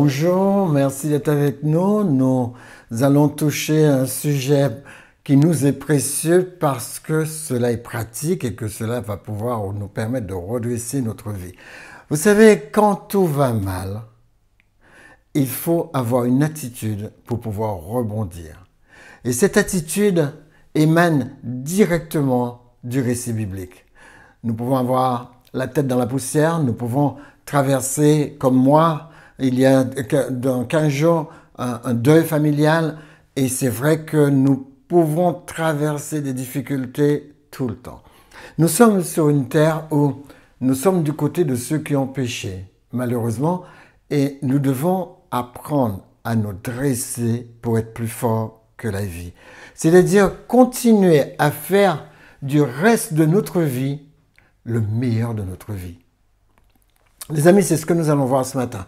Bonjour, merci d'être avec nous. Nous allons toucher un sujet qui nous est précieux parce que cela est pratique et que cela va pouvoir nous permettre de redresser notre vie. Vous savez, quand tout va mal, il faut avoir une attitude pour pouvoir rebondir. Et cette attitude émane directement du récit biblique. Nous pouvons avoir la tête dans la poussière, nous pouvons traverser, comme moi, il y a dans 15 jours, un deuil familial, et c'est vrai que nous pouvons traverser des difficultés tout le temps. Nous sommes sur une terre où nous sommes du côté de ceux qui ont péché, malheureusement, et nous devons apprendre à nous dresser pour être plus forts que la vie. C'est-à-dire continuer à faire du reste de notre vie le meilleur de notre vie. Les amis, c'est ce que nous allons voir ce matin.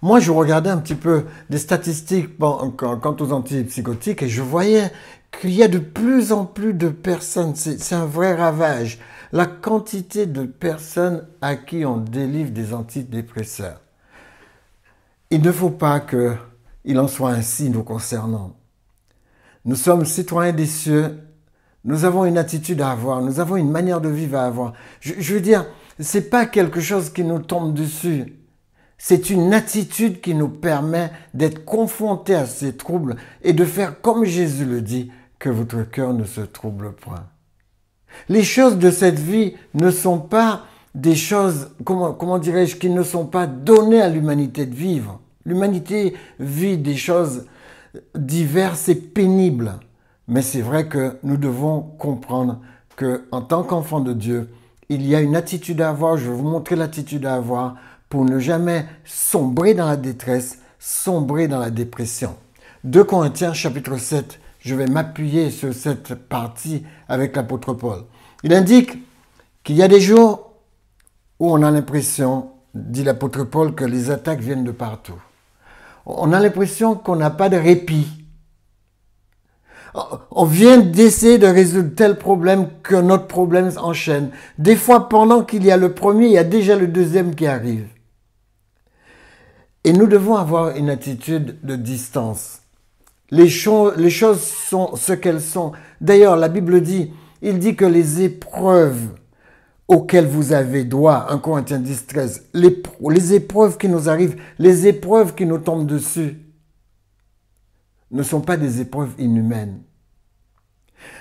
Moi, je regardais un petit peu des statistiques quant aux antipsychotiques et je voyais qu'il y a de plus en plus de personnes, c'est un vrai ravage, la quantité de personnes à qui on délivre des antidépresseurs. Il ne faut pas qu'il en soit ainsi nous concernant. Nous sommes citoyens des cieux, nous avons une attitude à avoir, nous avons une manière de vivre à avoir. Je veux dire, ce n'est pas quelque chose qui nous tombe dessus. C'est une attitude qui nous permet d'être confrontés à ces troubles et de faire comme Jésus le dit, que votre cœur ne se trouble point. Les choses de cette vie ne sont pas des choses, comment dirais-je, qui ne sont pas données à l'humanité de vivre. L'humanité vit des choses diverses et pénibles. Mais c'est vrai que nous devons comprendre qu'en tant qu'enfant de Dieu, il y a une attitude à avoir. Je vais vous montrer l'attitude à avoir pour ne jamais sombrer dans la détresse, sombrer dans la dépression. 2 Corinthiens chapitre 7, je vais m'appuyer sur cette partie avec l'apôtre Paul. Il indique qu'il y a des jours où on a l'impression, dit l'apôtre Paul, que les attaques viennent de partout. On a l'impression qu'on n'a pas de répit. On vient d'essayer de résoudre tel problème que notre problème enchaîne. Des fois, pendant qu'il y a le premier, il y a déjà le deuxième qui arrive. Et nous devons avoir une attitude de distance. Les choses sont ce qu'elles sont. D'ailleurs, la Bible dit, il dit que les épreuves auxquelles vous avez droit, 1 Corinthiens 10, 13, les épreuves qui nous arrivent, les épreuves qui nous tombent dessus, ne sont pas des épreuves inhumaines.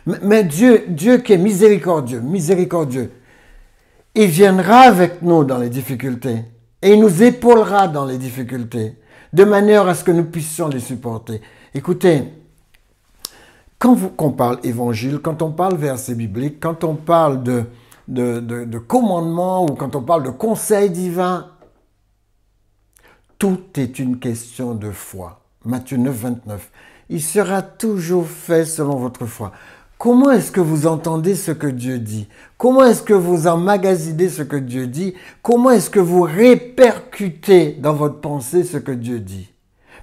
Mais Dieu qui est miséricordieux, il viendra avec nous dans les difficultés et il nous épaulera dans les difficultés de manière à ce que nous puissions les supporter. Écoutez, quand on parle évangile, quand on parle verset biblique, quand on parle de commandement ou quand on parle de conseil divin, tout est une question de foi. Matthieu 9, 29. Il sera toujours fait selon votre foi. Comment est-ce que vous entendez ce que Dieu dit? Comment est-ce que vous emmagasinez ce que Dieu dit? Comment est-ce que vous répercutez dans votre pensée ce que Dieu dit?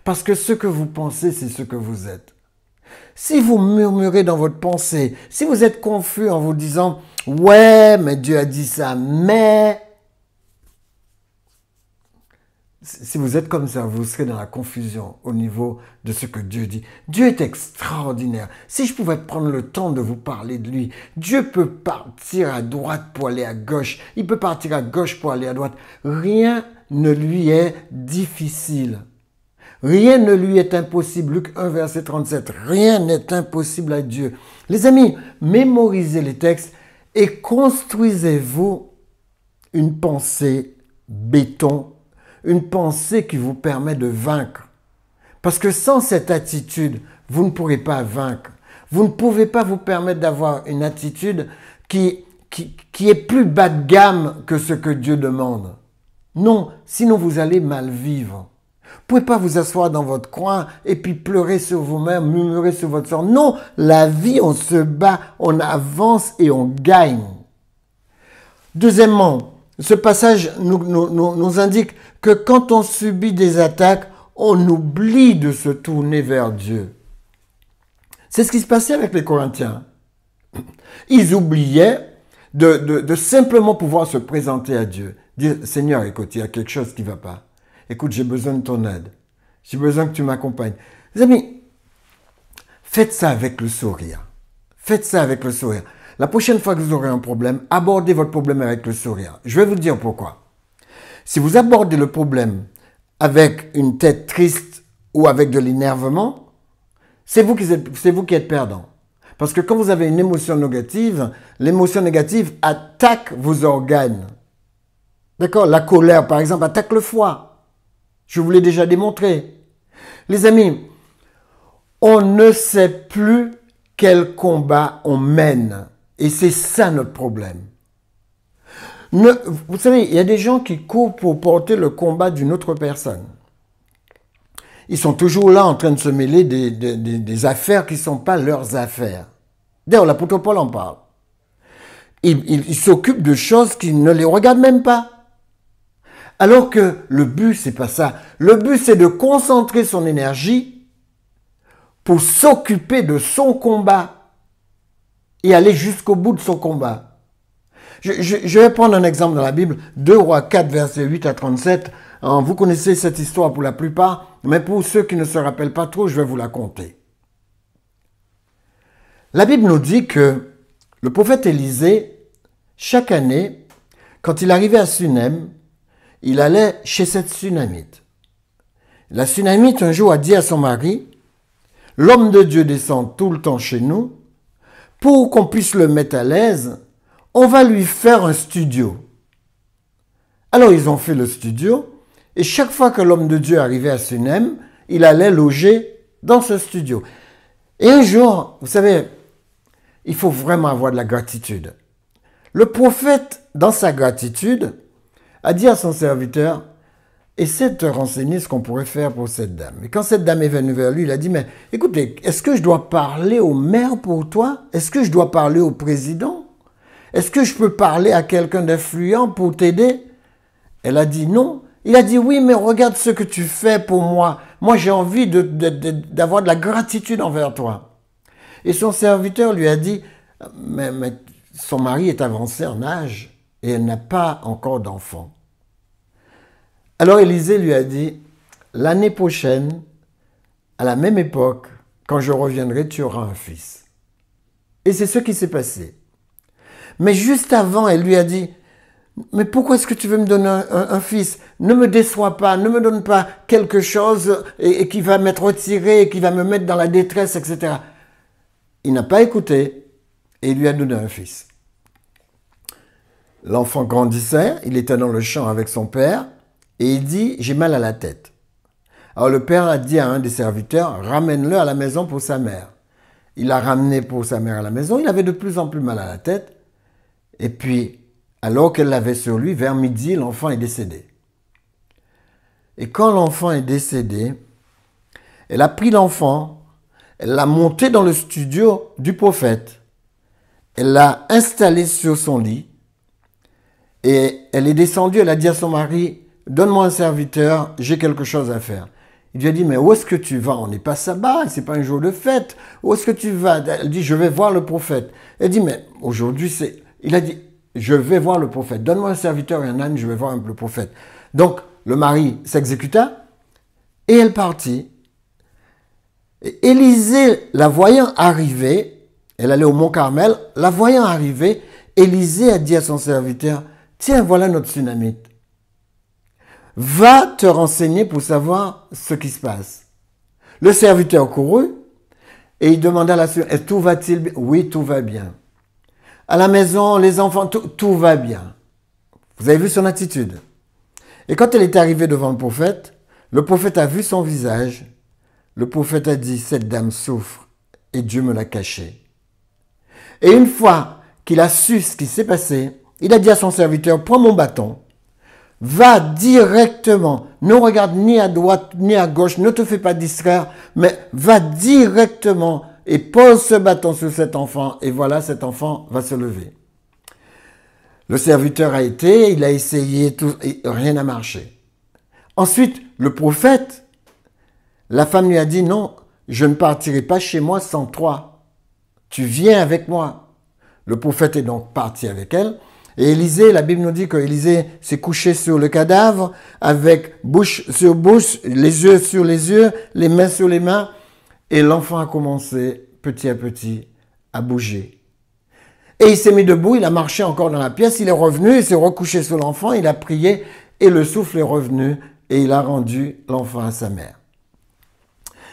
Parce que ce que vous pensez, c'est ce que vous êtes. Si vous murmurez dans votre pensée, si vous êtes confus en vous disant « Ouais, mais Dieu a dit ça, mais… » Si vous êtes comme ça, vous serez dans la confusion au niveau de ce que Dieu dit. Dieu est extraordinaire. Si je pouvais prendre le temps de vous parler de lui, Dieu peut partir à droite pour aller à gauche. Il peut partir à gauche pour aller à droite. Rien ne lui est difficile. Rien ne lui est impossible. Luc 1, verset 37. Rien n'est impossible à Dieu. Les amis, mémorisez les textes et construisez-vous une pensée béton, une pensée qui vous permet de vaincre. Parce que sans cette attitude, vous ne pourrez pas vaincre. Vous ne pouvez pas vous permettre d'avoir une attitude qui est plus bas de gamme que ce que Dieu demande. Non, sinon vous allez mal vivre. Vous ne pouvez pas vous asseoir dans votre coin et puis pleurer sur vous-même, murmurer sur votre sort. Non, la vie, on se bat, on avance et on gagne. Deuxièmement, ce passage nous indique que quand on subit des attaques, on oublie de se tourner vers Dieu. C'est ce qui se passait avec les Corinthiens. Ils oubliaient de simplement pouvoir se présenter à Dieu. Dire, Seigneur, écoute, il y a quelque chose qui ne va pas. Écoute, j'ai besoin de ton aide. J'ai besoin que tu m'accompagnes. Les amis, faites ça avec le sourire. Faites ça avec le sourire. La prochaine fois que vous aurez un problème, abordez votre problème avec le sourire. Je vais vous dire pourquoi. Si vous abordez le problème avec une tête triste ou avec de l'énervement, c'est vous qui êtes perdant. Parce que quand vous avez une émotion négative, l'émotion négative attaque vos organes. D'accord? La colère, par exemple, attaque le foie. Je vous l'ai déjà démontré. Les amis, on ne sait plus quel combat on mène. Et c'est ça notre problème. Vous savez, il y a des gens qui courent pour porter le combat d'une autre personne. Ils sont toujours là en train de se mêler des affaires qui ne sont pas leurs affaires. D'ailleurs, l'apôtre Paul en parle. Il s'occupe de choses qui ne les regardent même pas. Alors que le but, c'est pas ça. Le but, c'est de concentrer son énergie pour s'occuper de son combat et aller jusqu'au bout de son combat. Je vais prendre un exemple dans la Bible, 2 Rois 4, versets 8 à 37. Vous connaissez cette histoire pour la plupart, mais pour ceux qui ne se rappellent pas trop, je vais vous la conter. La Bible nous dit que le prophète Élisée, chaque année, quand il arrivait à Sunem, il allait chez cette Sunamite. La Sunamite, un jour, a dit à son mari, « L'homme de Dieu descend tout le temps chez nous. Pour qu'on puisse le mettre à l'aise, on va lui faire un studio. » Alors, ils ont fait le studio. Et chaque fois que l'homme de Dieu arrivait à Sunem, il allait loger dans ce studio. Et un jour, vous savez, il faut vraiment avoir de la gratitude. Le prophète, dans sa gratitude, a dit à son serviteur, essaie de te renseigner ce qu'on pourrait faire pour cette dame. Et quand cette dame est venue vers lui, il a dit, mais écoutez, est-ce que je dois parler au maire pour toi? Est-ce que je dois parler au président? Est-ce que je peux parler à quelqu'un d'influent pour t'aider? Elle a dit non. Il a dit, oui, mais regarde ce que tu fais pour moi. Moi, j'ai envie d'avoir de la gratitude envers toi. Et son serviteur lui a dit, mais son mari est avancé en âge et elle n'a pas encore d'enfant. Alors Élisée lui a dit, l'année prochaine, à la même époque, quand je reviendrai, tu auras un fils. Et c'est ce qui s'est passé. Mais juste avant, elle lui a dit, mais pourquoi est-ce que tu veux me donner un fils? Ne me déçois pas, ne me donne pas quelque chose et qui va m'être retiré, et qui va me mettre dans la détresse, etc. Il n'a pas écouté et il lui a donné un fils. L'enfant grandissait, il était dans le champ avec son père et il dit, j'ai mal à la tête. Alors le père a dit à un des serviteurs, ramène-le à la maison pour sa mère. Il l'a ramené pour sa mère à la maison, il avait de plus en plus mal à la tête. Et puis, alors qu'elle l'avait sur lui, vers midi, l'enfant est décédé. Et quand l'enfant est décédé, elle a pris l'enfant, elle l'a monté dans le studio du prophète, elle l'a installé sur son lit, et elle est descendue, elle a dit à son mari, donne-moi un serviteur, j'ai quelque chose à faire. Il lui a dit, mais où est-ce que tu vas? On n'est pas sabbat, c'est pas un jour de fête. Où est-ce que tu vas? Elle dit, je vais voir le prophète. Elle dit, mais aujourd'hui c'est... Il a dit, je vais voir le prophète. Donne-moi un serviteur et un âne, je vais voir le prophète. Donc, le mari s'exécuta et elle partit. Et Élisée, la voyant arriver, elle allait au Mont Carmel, la voyant arriver, Élisée a dit à son serviteur, tiens, voilà notre Sunamite. Va te renseigner pour savoir ce qui se passe. Le serviteur courut et il demanda à la Sunamite, tout va-t-il bien? Oui, tout va bien. À la maison, les enfants, tout va bien. Vous avez vu son attitude. Et quand elle est arrivée devant le prophète a vu son visage. Le prophète a dit, cette dame souffre et Dieu me l'a cachée. Et une fois qu'il a su ce qui s'est passé, il a dit à son serviteur, prends mon bâton, va directement, ne regarde ni à droite ni à gauche, ne te fais pas distraire, mais va directement et pose ce bâton sur cet enfant, et voilà, cet enfant va se lever. Le serviteur a été, il a essayé, tout, et rien n'a marché. Ensuite, le prophète, la femme lui a dit, non, je ne partirai pas chez moi sans toi. Tu viens avec moi. Le prophète est donc parti avec elle. Et Élisée, la Bible nous dit qu'Élisée s'est couché sur le cadavre avec bouche sur bouche, les yeux sur les yeux, les mains sur les mains. Et l'enfant a commencé petit à petit à bouger. Et il s'est mis debout, il a marché encore dans la pièce, il est revenu, il s'est recouché sur l'enfant, il a prié et le souffle est revenu et il a rendu l'enfant à sa mère.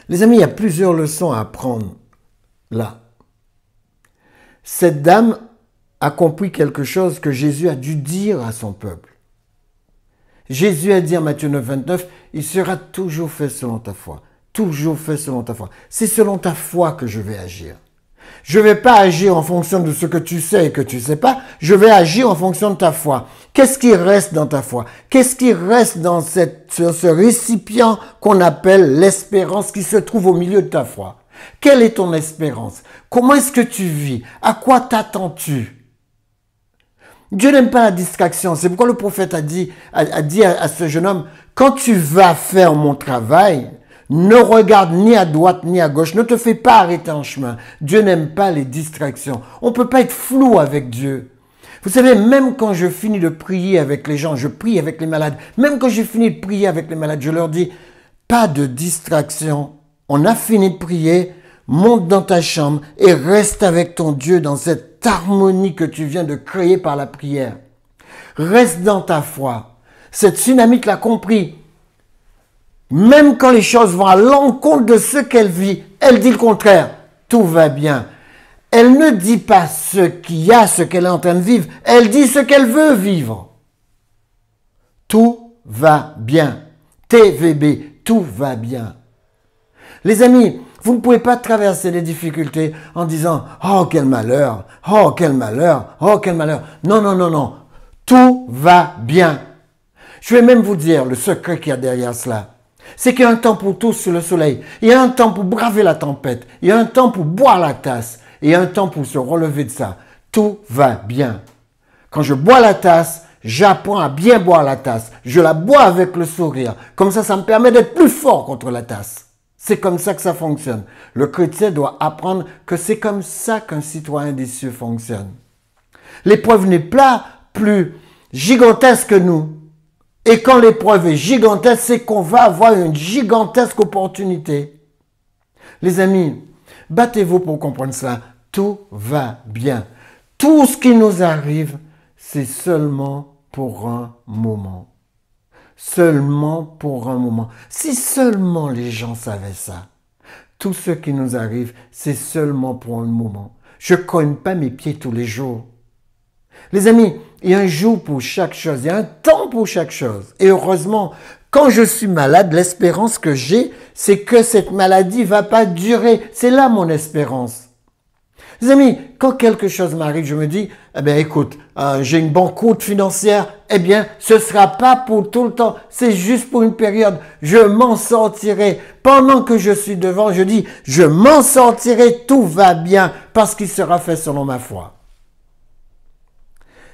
Les amis, il y a plusieurs leçons à apprendre là. Cette dame a compris quelque chose que Jésus a dû dire à son peuple. Jésus a dit en Matthieu 9, 29, « Il sera toujours fait selon ta foi. » Toujours fait selon ta foi. C'est selon ta foi que je vais agir. Je ne vais pas agir en fonction de ce que tu sais et que tu ne sais pas. Je vais agir en fonction de ta foi. Qu'est-ce qui reste dans ta foi? Qu'est-ce qui reste dans ce récipient qu'on appelle l'espérance qui se trouve au milieu de ta foi? Quelle est ton espérance? Comment est-ce que tu vis? À quoi t'attends-tu? Dieu n'aime pas la distraction. C'est pourquoi le prophète a dit à ce jeune homme, quand tu vas faire mon travail, ne regarde ni à droite ni à gauche. Ne te fais pas arrêter en chemin. Dieu n'aime pas les distractions. On ne peut pas être flou avec Dieu. Vous savez, même quand je finis de prier avec les gens, je prie avec les malades. Même quand j'ai fini de prier avec les malades, je leur dis, pas de distraction. On a fini de prier, monte dans ta chambre et reste avec ton Dieu dans cette harmonie que tu viens de créer par la prière. Reste dans ta foi. Cette Sunamite l'a compris. Même quand les choses vont à l'encontre de ce qu'elle vit, elle dit le contraire. Tout va bien. Elle ne dit pas ce qu'il y a, ce qu'elle est en train de vivre. Elle dit ce qu'elle veut vivre. Tout va bien. TVB, tout va bien. Les amis, vous ne pouvez pas traverser les difficultés en disant « Oh, quel malheur! Oh, quel malheur! Oh, quel malheur! » Non, non, non, non. Tout va bien. Je vais même vous dire le secret qu'il y a derrière cela. C'est qu'il y a un temps pour tous sous le soleil. Il y a un temps pour braver la tempête. Il y a un temps pour boire la tasse. Et il y a un temps pour se relever de ça. Tout va bien. Quand je bois la tasse, j'apprends à bien boire la tasse. Je la bois avec le sourire. Comme ça me permet d'être plus fort contre la tasse. C'est comme ça que ça fonctionne. Le chrétien doit apprendre que c'est comme ça qu'un citoyen des cieux fonctionne. L'épreuve n'est pas plus gigantesque que nous. Et quand l'épreuve est gigantesque, c'est qu'on va avoir une gigantesque opportunité. Les amis, battez-vous pour comprendre cela. Tout va bien. Tout ce qui nous arrive, c'est seulement pour un moment. Seulement pour un moment. Si seulement les gens savaient ça. Tout ce qui nous arrive, c'est seulement pour un moment. Je ne cogne pas mes pieds tous les jours. Les amis, il y a un jour pour chaque chose, il y a un temps pour chaque chose. Et heureusement, quand je suis malade, l'espérance que j'ai, c'est que cette maladie ne va pas durer. C'est là mon espérance. Les amis, quand quelque chose m'arrive, je me dis, eh bien écoute, j'ai une banqueroute financière, eh bien ce ne sera pas pour tout le temps, c'est juste pour une période. Je m'en sortirai. Pendant que je suis devant, je dis, je m'en sortirai, tout va bien, parce qu'il sera fait selon ma foi.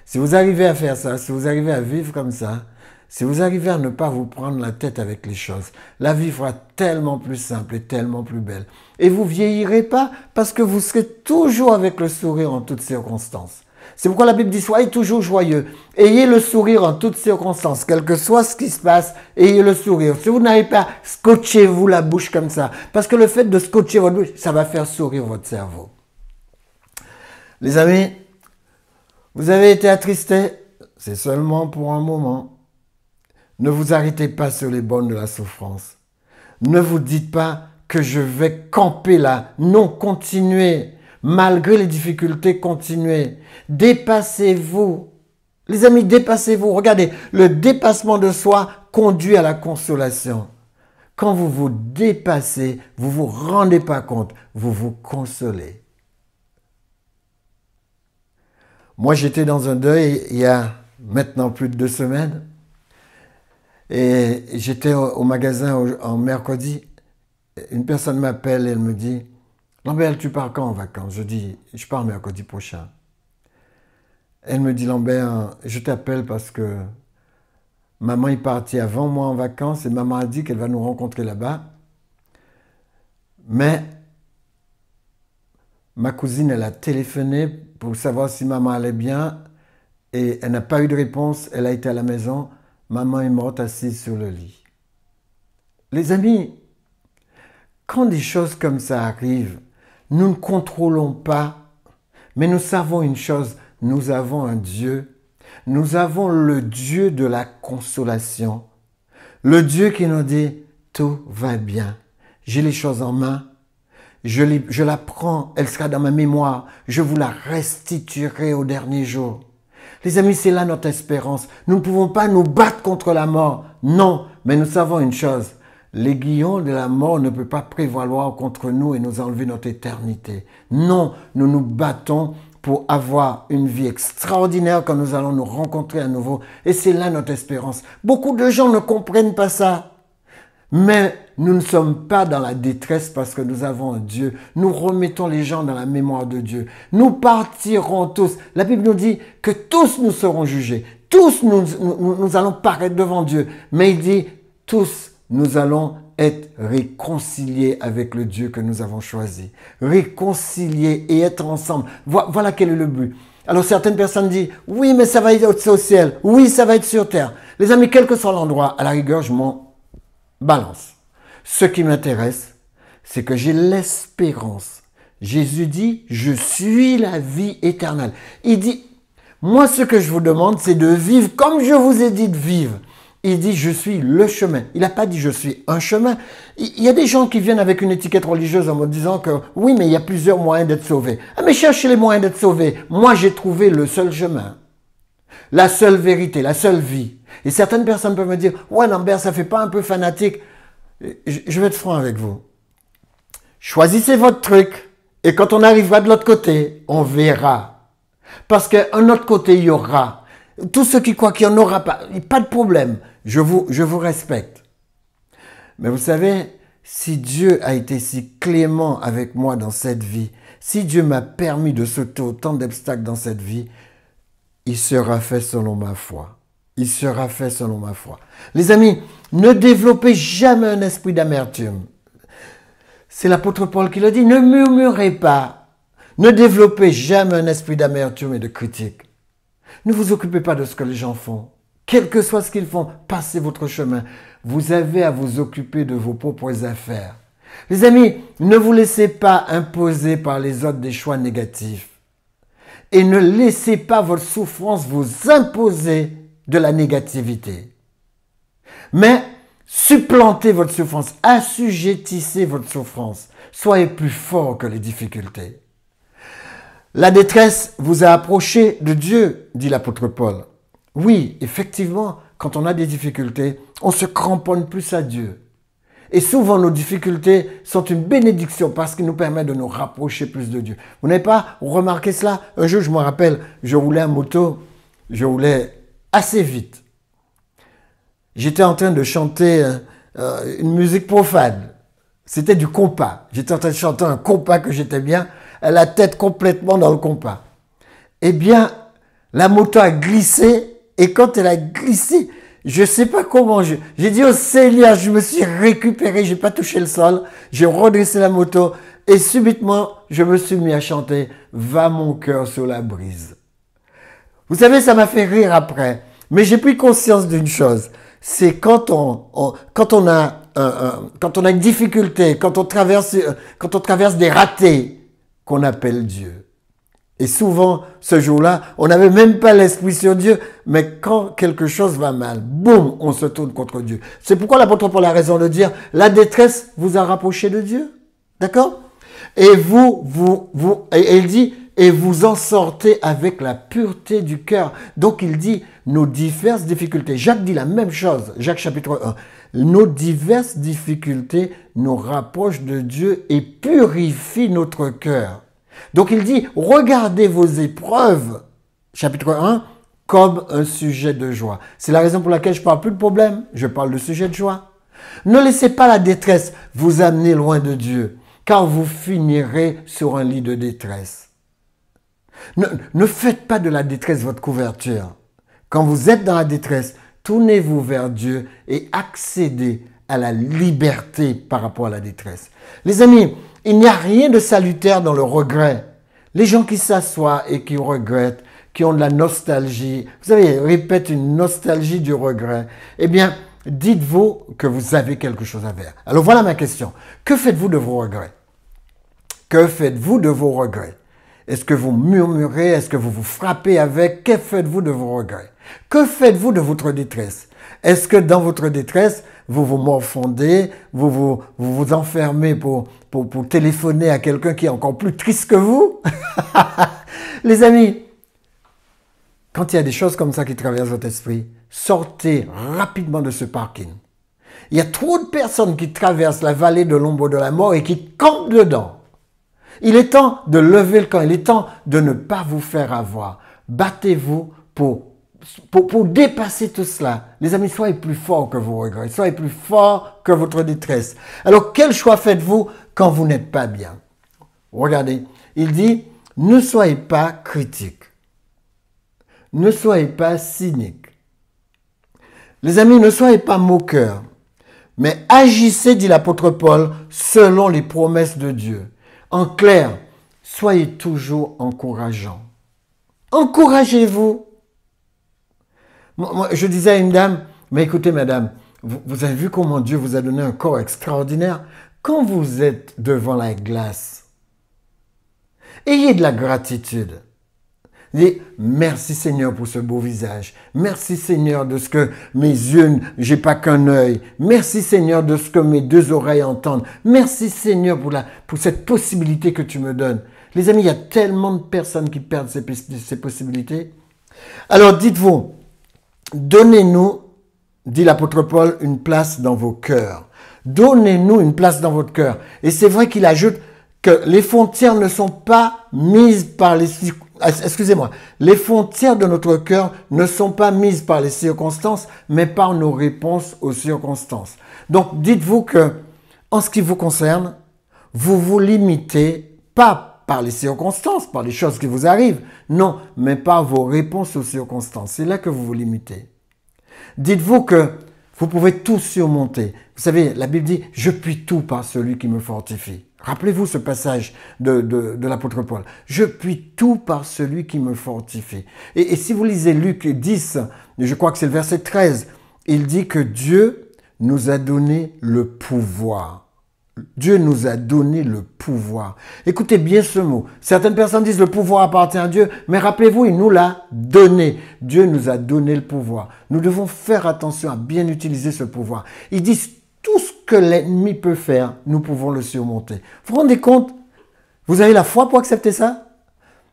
Si vous arrivez à faire ça, si vous arrivez à vivre comme ça, si vous arrivez à ne pas vous prendre la tête avec les choses, la vie sera tellement plus simple et tellement plus belle. Et vous vieillirez pas parce que vous serez toujours avec le sourire en toutes circonstances. C'est pourquoi la Bible dit, soyez toujours joyeux. Ayez le sourire en toutes circonstances. Quel que soit ce qui se passe, ayez le sourire. Si vous n'arrivez pas, scotchez-vous la bouche comme ça. Parce que le fait de scotcher votre bouche, ça va faire sourire votre cerveau. Les amis, vous avez été attristés, c'est seulement pour un moment. Ne vous arrêtez pas sur les bornes de la souffrance. Ne vous dites pas que je vais camper là. Non, continuez. Malgré les difficultés, continuez. Dépassez-vous. Les amis, dépassez-vous. Regardez, le dépassement de soi conduit à la consolation. Quand vous vous dépassez, vous ne vous rendez pas compte, vous vous consolez. Moi, j'étais dans un deuil il y a maintenant plus de 2 semaines. Et j'étais au magasin en mercredi. Une personne m'appelle et elle me dit « Lambert, tu pars quand en vacances ?» Je dis « Je pars mercredi prochain. » Elle me dit « Lambert, je t'appelle parce que maman est partie avant moi en vacances et maman a dit qu'elle va nous rencontrer là-bas. Mais ma cousine, elle a téléphoné pour savoir si maman allait bien et elle n'a pas eu de réponse. Elle a été à la maison. Maman est morte assise sur le lit. Les amis, quand des choses comme ça arrivent, nous ne contrôlons pas, mais nous savons une chose, nous avons un Dieu. Nous avons le Dieu de la consolation. Le Dieu qui nous dit, tout va bien. J'ai les choses en main. Je la prends, elle sera dans ma mémoire. Je vous la restituerai au dernier jour. Les amis, c'est là notre espérance. Nous ne pouvons pas nous battre contre la mort. Non, mais nous savons une chose. L'aiguillon de la mort ne peut pas prévaloir contre nous et nous enlever notre éternité. Non, nous nous battons pour avoir une vie extraordinaire quand nous allons nous rencontrer à nouveau. Et c'est là notre espérance. Beaucoup de gens ne comprennent pas ça. Mais nous ne sommes pas dans la détresse parce que nous avons un Dieu. Nous remettons les gens dans la mémoire de Dieu. Nous partirons tous. La Bible nous dit que tous nous serons jugés. Tous nous allons paraître devant Dieu. Mais il dit, tous nous allons être réconciliés avec le Dieu que nous avons choisi. Réconciliés et être ensemble. Voilà quel est le but. Alors certaines personnes disent, oui, mais ça va être au ciel. Oui, ça va être sur terre. Les amis, quel que soit l'endroit, à la rigueur, je m'en balance. Ce qui m'intéresse, c'est que j'ai l'espérance. Jésus dit, je suis la vie éternelle. Il dit, moi ce que je vous demande, c'est de vivre comme je vous ai dit de vivre. Il dit, je suis le chemin. Il n'a pas dit, je suis un chemin. Il y a des gens qui viennent avec une étiquette religieuse en me disant que, oui, mais il y a plusieurs moyens d'être sauvé. Ah, mais cherchez les moyens d'être sauvé. Moi, j'ai trouvé le seul chemin. La seule vérité, la seule vie. Et certaines personnes peuvent me dire, ouais, Lambert, ça fait pas un peu fanatique? Je vais être franc avec vous. Choisissez votre truc et quand on arrivera de l'autre côté, on verra. Parce qu'à un autre côté, il y aura. Tous ceux qui croient qu'il n'y en aura pas de problème. Je vous respecte. Mais vous savez, si Dieu a été si clément avec moi dans cette vie, si Dieu m'a permis de sauter autant d'obstacles dans cette vie, il sera fait selon ma foi. Il sera fait selon ma foi. Les amis, ne développez jamais un esprit d'amertume. C'est l'apôtre Paul qui le dit, ne murmurez pas. Ne développez jamais un esprit d'amertume et de critique. Ne vous occupez pas de ce que les gens font. Quel que soit ce qu'ils font, passez votre chemin. Vous avez à vous occuper de vos propres affaires. Les amis, ne vous laissez pas imposer par les autres des choix négatifs. Et ne laissez pas votre souffrance vous imposer de la négativité. Mais supplantez votre souffrance, assujettissez votre souffrance. Soyez plus fort que les difficultés. La détresse vous a approché de Dieu, dit l'apôtre Paul. Oui, effectivement, quand on a des difficultés, on se cramponne plus à Dieu. Et souvent, nos difficultés sont une bénédiction parce qu'ils nous permettent de nous rapprocher plus de Dieu. Vous n'avez pas remarqué cela? Un jour, je me rappelle, je roulais en moto, je roulais assez vite. J'étais en train de chanter une musique profane. C'était du compas. J'étais en train de chanter un compas que j'étais bien, la tête complètement dans le compas. Eh bien, la moto a glissé et quand elle a glissé, je ne sais pas comment, j'ai dit au Seigneur, je me suis récupéré, je n'ai pas touché le sol, j'ai redressé la moto et subitement, je me suis mis à chanter « Va mon cœur sur la brise ». Vous savez, ça m'a fait rire après, mais j'ai pris conscience d'une chose, c'est quand on a une difficulté, quand on traverse des ratés, qu'on appelle Dieu. Et souvent, ce jour-là, on n'avait même pas l'esprit sur Dieu, mais quand quelque chose va mal, boum, on se tourne contre Dieu. C'est pourquoi l'apôtre Paul a raison de dire, la détresse vous a rapproché de Dieu. D'accord? Et il dit, et vous en sortez avec la pureté du cœur. Donc il dit, nos diverses difficultés. Jacques dit la même chose, Jacques chapitre 1. Nos diverses difficultés nous rapprochent de Dieu et purifient notre cœur. Donc il dit, regardez vos épreuves, chapitre 1, comme un sujet de joie. C'est la raison pour laquelle je ne parle plus de problème, je parle de sujet de joie. Ne laissez pas la détresse vous amener loin de Dieu, car vous finirez sur un lit de détresse. Ne faites pas de la détresse votre couverture. Quand vous êtes dans la détresse, tournez-vous vers Dieu et accédez à la liberté par rapport à la détresse. Les amis, il n'y a rien de salutaire dans le regret. Les gens qui s'assoient et qui regrettent, qui ont de la nostalgie, vous savez, répètent une nostalgie du regret, eh bien, dites-vous que vous avez quelque chose à faire. Alors voilà ma question. Que faites-vous de vos regrets? Que faites-vous de vos regrets? Est-ce que vous murmurez? Est-ce que vous vous frappez avec? Que faites-vous de vos regrets? Que faites-vous de votre détresse? Est-ce que dans votre détresse, vous vous morfondez, vous vous enfermez pour téléphoner à quelqu'un qui est encore plus triste que vous? Les amis, quand il y a des choses comme ça qui traversent votre esprit, sortez rapidement de ce parking. Il y a trop de personnes qui traversent la vallée de l'ombre de la mort et qui campent dedans. Il est temps de lever le camp, il est temps de ne pas vous faire avoir. Battez-vous pour dépasser tout cela. Les amis, soyez plus forts que vos regrets, soyez plus forts que votre détresse. Alors, quel choix faites-vous quand vous n'êtes pas bien? Regardez, il dit, ne soyez pas critiques, ne soyez pas cyniques. Les amis, ne soyez pas moqueurs, mais agissez, dit l'apôtre Paul, selon les promesses de Dieu. En clair, soyez toujours encourageants. Encouragez-vous. Moi, je disais à une dame, mais écoutez madame, vous avez vu comment Dieu vous a donné un corps extraordinaire? Quand vous êtes devant la glace, ayez de la gratitude. Dites, merci Seigneur pour ce beau visage. Merci Seigneur de ce que mes yeux, j'ai pas qu'un œil. Merci Seigneur de ce que mes deux oreilles entendent. Merci Seigneur pour cette possibilité que tu me donnes. Les amis, il y a tellement de personnes qui perdent ces possibilités. Alors dites-vous, donnez-nous, dit l'apôtre Paul, une place dans vos cœurs. Donnez-nous une place dans votre cœur. Et c'est vrai qu'il ajoute que les frontières ne sont pas mises par les... Excusez-moi, les frontières de notre cœur ne sont pas mises par les circonstances, mais par nos réponses aux circonstances. Donc, dites-vous que, en ce qui vous concerne, vous vous limitez pas par les circonstances, par les choses qui vous arrivent, non, mais par vos réponses aux circonstances. C'est là que vous vous limitez. Dites-vous que vous pouvez tout surmonter. Vous savez, la Bible dit « Je puis tout par celui qui me fortifie ». Rappelez-vous ce passage de l'apôtre Paul. « Je puis tout par celui qui me fortifie ». Et si vous lisez Luc 10, je crois que c'est le verset 13, il dit que Dieu nous a donné le pouvoir. Dieu nous a donné le pouvoir. Écoutez bien ce mot. Certaines personnes disent le pouvoir appartient à Dieu, mais rappelez-vous, il nous l'a donné. Dieu nous a donné le pouvoir. Nous devons faire attention à bien utiliser ce pouvoir. Ils disent tout ce que l'ennemi peut faire, nous pouvons le surmonter. Vous vous rendez compte? Vous avez la foi pour accepter ça?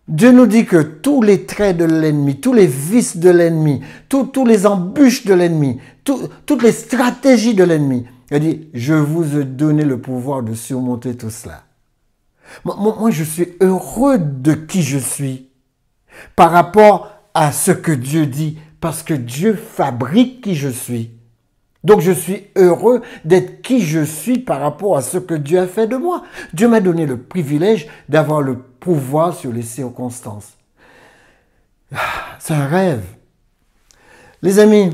Dieu nous dit que tous les traits de l'ennemi, tous les vices de l'ennemi, tous les embûches de l'ennemi, toutes les stratégies de l'ennemi, il dit, je vous ai donné le pouvoir de surmonter tout cela. Moi, je suis heureux de qui je suis par rapport à ce que Dieu dit, parce que Dieu fabrique qui je suis. Donc, je suis heureux d'être qui je suis par rapport à ce que Dieu a fait de moi. Dieu m'a donné le privilège d'avoir le pouvoir sur les circonstances. C'est un rêve. Les amis,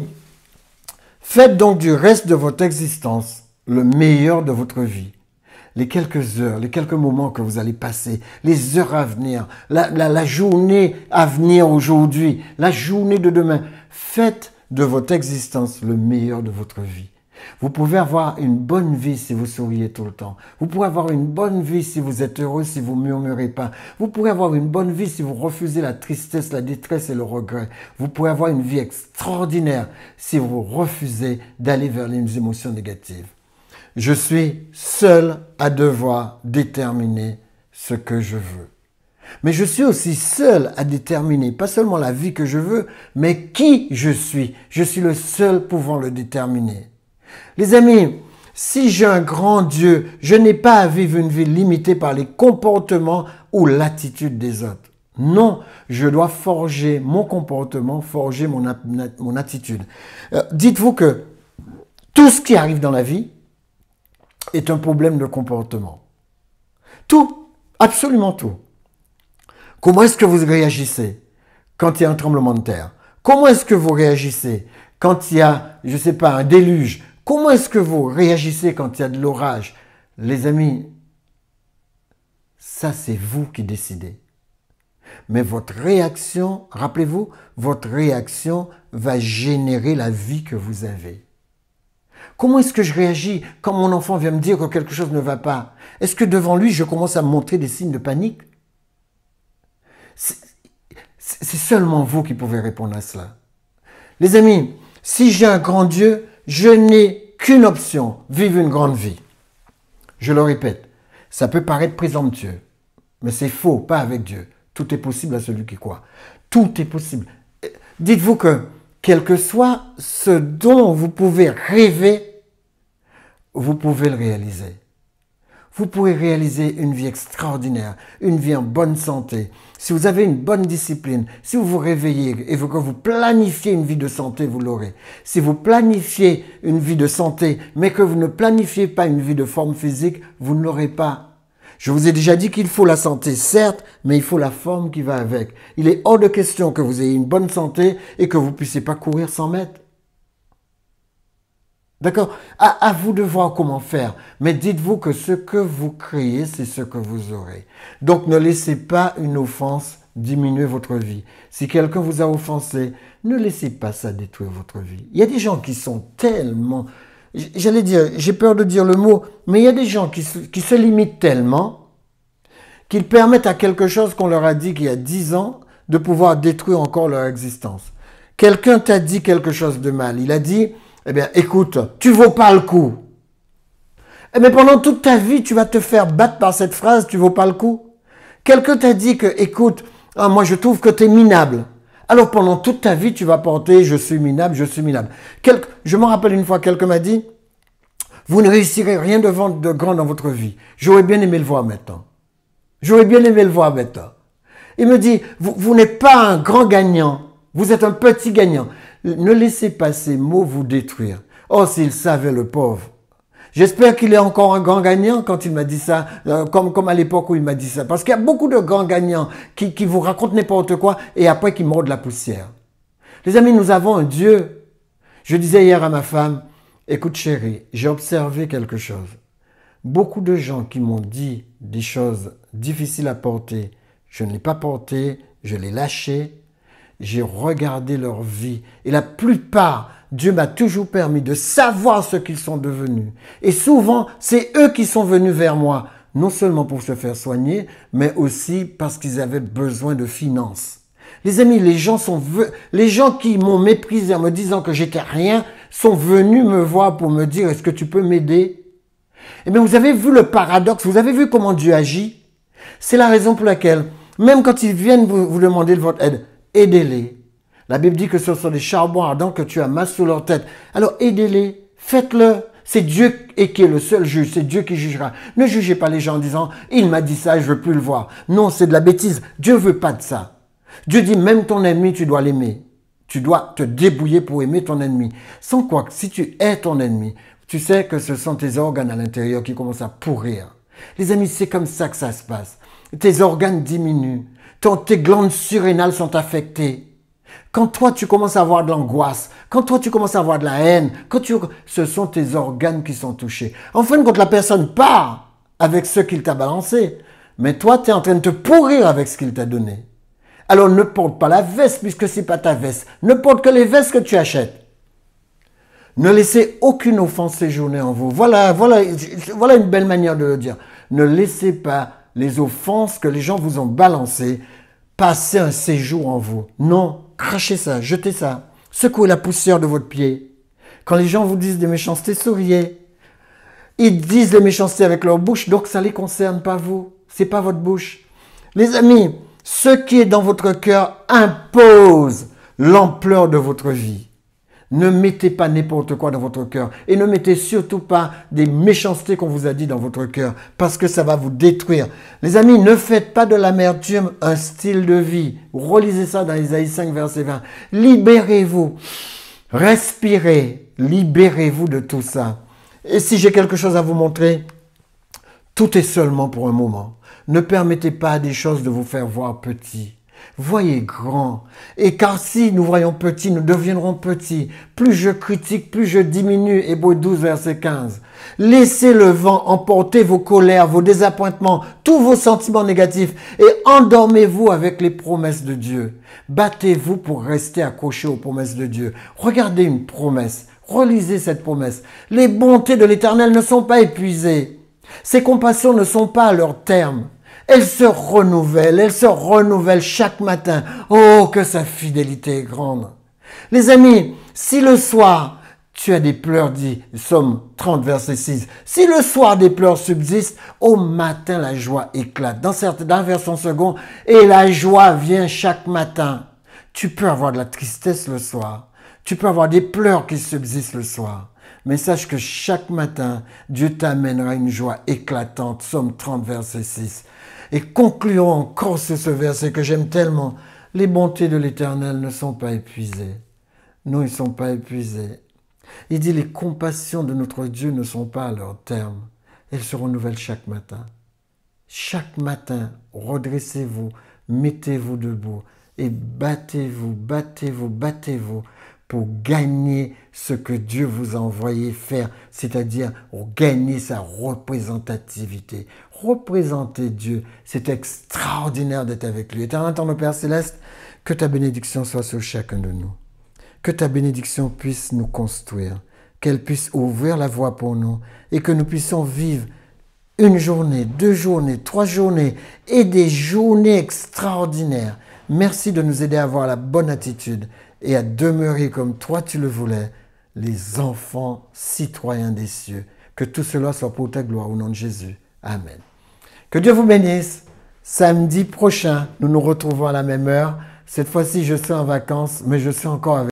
faites donc du reste de votre existence le meilleur de votre vie. Les quelques heures, les quelques moments que vous allez passer, les heures à venir, la journée à venir aujourd'hui, la journée de demain. Faites de votre existence le meilleur de votre vie. Vous pouvez avoir une bonne vie si vous souriez tout le temps. Vous pouvez avoir une bonne vie si vous êtes heureux, si vous murmurez pas. Vous pouvez avoir une bonne vie si vous refusez la tristesse, la détresse et le regret. Vous pouvez avoir une vie extraordinaire si vous refusez d'aller vers les émotions négatives. Je suis seul à devoir déterminer ce que je veux. Mais je suis aussi seul à déterminer, pas seulement la vie que je veux, mais qui je suis. Je suis le seul pouvant le déterminer. Les amis, si j'ai un grand Dieu, je n'ai pas à vivre une vie limitée par les comportements ou l'attitude des autres. Non, je dois forger mon comportement, forger mon attitude. Dites-vous que tout ce qui arrive dans la vie est un problème de comportement. Tout, absolument tout. Comment est-ce que vous réagissez quand il y a un tremblement de terre? Comment est-ce que vous réagissez quand il y a, je ne sais pas, un déluge? Comment est-ce que vous réagissez quand il y a de l'orage? Les amis, ça c'est vous qui décidez. Mais votre réaction, rappelez-vous, votre réaction va générer la vie que vous avez. Comment est-ce que je réagis quand mon enfant vient me dire que quelque chose ne va pas? Est-ce que devant lui, je commence à montrer des signes de panique? C'est seulement vous qui pouvez répondre à cela. Les amis, si j'ai un grand Dieu, je n'ai qu'une option, vivre une grande vie. Je le répète, ça peut paraître présomptueux, mais c'est faux, pas avec Dieu. Tout est possible à celui qui croit. Tout est possible. Dites-vous que, quel que soit ce dont vous pouvez rêver, vous pouvez le réaliser. Vous pouvez réaliser une vie extraordinaire, une vie en bonne santé. Si vous avez une bonne discipline, si vous vous réveillez et que vous planifiez une vie de santé, vous l'aurez. Si vous planifiez une vie de santé, mais que vous ne planifiez pas une vie de forme physique, vous ne l'aurez pas. Je vous ai déjà dit qu'il faut la santé, certes, mais il faut la forme qui va avec. Il est hors de question que vous ayez une bonne santé et que vous ne puissiez pas courir 100 mètres. D'accord? À vous de voir comment faire. Mais dites-vous que ce que vous créez, c'est ce que vous aurez. Donc ne laissez pas une offense diminuer votre vie. Si quelqu'un vous a offensé, ne laissez pas ça détruire votre vie. Il y a des gens qui sont tellement... J'allais dire, j'ai peur de dire le mot, mais il y a des gens qui se limitent tellement qu'ils permettent à quelque chose qu'on leur a dit qu'il y a 10 ans de pouvoir détruire encore leur existence. Quelqu'un t'a dit quelque chose de mal. Il a dit... Eh bien, écoute, tu vaux pas le coup. Eh bien, pendant toute ta vie, tu vas te faire battre par cette phrase, tu vaux pas le coup. Quelqu'un t'a dit que, écoute, moi je trouve que tu es minable. Alors pendant toute ta vie, tu vas porter, je suis minable, je suis minable. Je me rappelle une fois, quelqu'un m'a dit, vous ne réussirez rien de grand dans votre vie. J'aurais bien aimé le voir maintenant. J'aurais bien aimé le voir maintenant. Il me dit, vous n'êtes pas un grand gagnant, vous êtes un petit gagnant. Ne laissez pas ces mots vous détruire. Oh, s'il savait le pauvre. J'espère qu'il est encore un grand gagnant quand il m'a dit ça, comme à l'époque où il m'a dit ça. Parce qu'il y a beaucoup de grands gagnants qui vous racontent n'importe quoi et après qui mordent la poussière. Les amis, nous avons un Dieu. Je disais hier à ma femme, écoute chérie, j'ai observé quelque chose. Beaucoup de gens qui m'ont dit des choses difficiles à porter, je ne l'ai pas porté, je l'ai lâché. J'ai regardé leur vie et la plupart, Dieu m'a toujours permis de savoir ce qu'ils sont devenus. Et souvent, c'est eux qui sont venus vers moi, non seulement pour se faire soigner, mais aussi parce qu'ils avaient besoin de finances. Les amis, les gens qui m'ont méprisé en me disant que j'étais rien, sont venus me voir pour me dire, est-ce que tu peux m'aider? Eh bien, vous avez vu le paradoxe, vous avez vu comment Dieu agit? C'est la raison pour laquelle, même quand ils viennent vous demander de votre aide, aidez-les. La Bible dit que ce sont des charbons ardents que tu amasses sur leur tête. Alors aidez-les, faites-le. C'est Dieu qui est le seul juge, c'est Dieu qui jugera. Ne jugez pas les gens en disant « il m'a dit ça, je ne veux plus le voir ». Non, c'est de la bêtise. Dieu ne veut pas de ça. Dieu dit même ton ennemi, tu dois l'aimer. Tu dois te débrouiller pour aimer ton ennemi. Sans quoi, si tu hais ton ennemi, tu sais que ce sont tes organes à l'intérieur qui commencent à pourrir. Les amis, c'est comme ça que ça se passe. Tes organes diminuent. Tes glandes surrénales sont affectées. Quand toi, tu commences à avoir de l'angoisse, quand toi, tu commences à avoir de la haine, ce sont tes organes qui sont touchés. En fin de compte, la personne part avec ce qu'il t'a balancé, mais toi, tu es en train de te pourrir avec ce qu'il t'a donné. Alors, ne porte pas la veste puisque ce n'est pas ta veste. Ne porte que les vestes que tu achètes. Ne laissez aucune offense séjourner en vous. Voilà une belle manière de le dire. Ne laissez pas les offenses que les gens vous ont balancées, passez un séjour en vous. Non, crachez ça, jetez ça. Secouez la poussière de votre pied. Quand les gens vous disent des méchancetés, souriez. Ils disent les méchancetés avec leur bouche, donc ça ne les concerne pas vous. Ce n'est pas votre bouche. Les amis, ce qui est dans votre cœur impose l'ampleur de votre vie. Ne mettez pas n'importe quoi dans votre cœur. Et ne mettez surtout pas des méchancetés qu'on vous a dit dans votre cœur. Parce que ça va vous détruire. Les amis, ne faites pas de l'amertume un style de vie. Relisez ça dans Isaïe 5, verset 20. Libérez-vous. Respirez. Libérez-vous de tout ça. Et si j'ai quelque chose à vous montrer, tout est seulement pour un moment. Ne permettez pas à des choses de vous faire voir petit. Voyez grand. Et car si nous voyons petit, nous deviendrons petits. Plus je critique, plus je diminue. Hébreux 12, verset 15. Laissez le vent emporter vos colères, vos désappointements, tous vos sentiments négatifs et endormez-vous avec les promesses de Dieu. Battez-vous pour rester accroché aux promesses de Dieu. Regardez une promesse. Relisez cette promesse. Les bontés de l'Éternel ne sont pas épuisées. Ses compassions ne sont pas à leur terme. Elles se renouvellent chaque matin. Oh, que sa fidélité est grande. Les amis, si le soir, tu as des pleurs, dit Psaume 30, verset 6, si le soir des pleurs subsistent, au matin la joie éclate. Dans certaines versions secondes, et la joie vient chaque matin. Tu peux avoir de la tristesse le soir. Tu peux avoir des pleurs qui subsistent le soir. Mais sache que chaque matin, Dieu t'amènera une joie éclatante. Psaume 30, verset 6. Et concluons encore sur ce verset que j'aime tellement. Les bontés de l'Éternel ne sont pas épuisées. Non, ils ne sont pas épuisés. Il dit les compassions de notre Dieu ne sont pas à leur terme. Elles se renouvellent chaque matin. Chaque matin, redressez-vous, mettez-vous debout et battez-vous pour gagner ce que Dieu vous a envoyé faire, c'est-à-dire gagner sa représentativité. Représenter Dieu, c'est extraordinaire d'être avec lui. Éternel notre Père Céleste, que ta bénédiction soit sur chacun de nous. Que ta bénédiction puisse nous construire, qu'elle puisse ouvrir la voie pour nous et que nous puissions vivre une journée, 2 journées, 3 journées et des journées extraordinaires. Merci de nous aider à avoir la bonne attitude et à demeurer comme toi tu le voulais, les enfants citoyens des cieux. Que tout cela soit pour ta gloire au nom de Jésus. Amen. Que Dieu vous bénisse. Samedi prochain, nous nous retrouvons à la même heure. Cette fois-ci, je suis en vacances, mais je suis encore avec